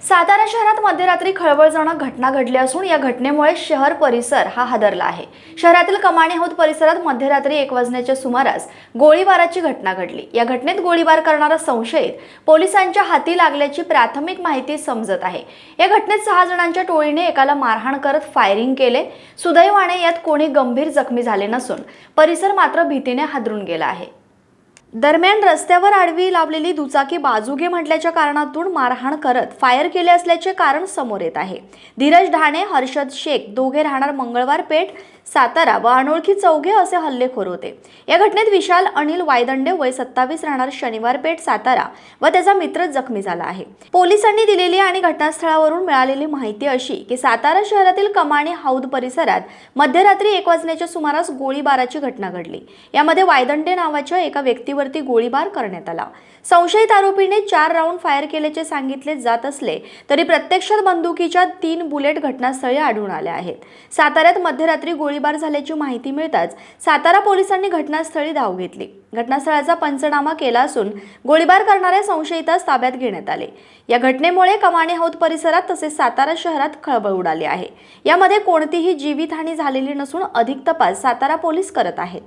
सातारा शहरात मध्यरात्री खळबळजनक घटना घडली असून या घटनेमुळे शहर परिसर हा हादरला आहे। शहरातील कमानी हौद परिसरात मध्यरात्री 1 वाजण्याच्या सुमारास गोळीबाराची घटना घडली। या घटनेत गोळीबार करणारा संशयित पोलिसांच्या हाती लागल्याची प्राथमिक माहिती समजत आहे। या घटनेत 6 जणांच्या टोळीने एकाला मारहाण करत फायरिंग केले। सुदैवाने यात कोणी गंभीर जखमी झाले नसून परिसर मात्र भीतीने हादरून गेला आहे। दरम्यान रस्त्यावर आडवी लावलेली दुचाकी बाजूगे म्हटल्याच्या कारणातून मारहाण करत फायर केले असल्याचे कारण समोर येत आहे। धीरज ढाणे, हर्षद शेख दोघे राहणार मंगळवार पेठ सातारा व अनोळखी चौघे असे हल्लेखोर होते। या घटनेत विशाल अनिल वायदंडे वय 27 राहणार शनिवार पेठ सातारा व त्याचा मित्र जखमी झाला आहे। पोलिसांनी दिलेली आणि घटनास्थळावरून मिळालेली माहिती अशी की सातारा शहरातील कमानी हौद परिसरात मध्यरात्री 1 वाजण्याच्या सुमारास गोळीबाराची घटना घडली। यामध्ये वायदंडे नावाच्या एका व्यक्तीवरती गोळीबार करण्यात आला। संशयित आरोपीने 4 राऊंड फायर केल्याचे सांगितले जात असले तरी प्रत्यक्षात बंदुकीच्या 3 बुलेट घटनास्थळी आढळून आल्या आहेत। साताऱ्यात मध्यरात्री गोळीबार झाल्याची माहिती मिळताच सातारा पोलिसांनी घटनास्थळी धाव घेतली। घटनास्थळाचा पंचनामा केला असून गोळीबार करणाऱ्या संशयितास ताब्यात घेण्यात आले। या घटनेमुळे कमानी हौद परिसरात तसेच सातारा शहरात खळबळ उडाली आहे। यामध्ये कोणतीही जीवितहानी झालेली नसून अधिक तपास सातारा पोलीस करत आहेत।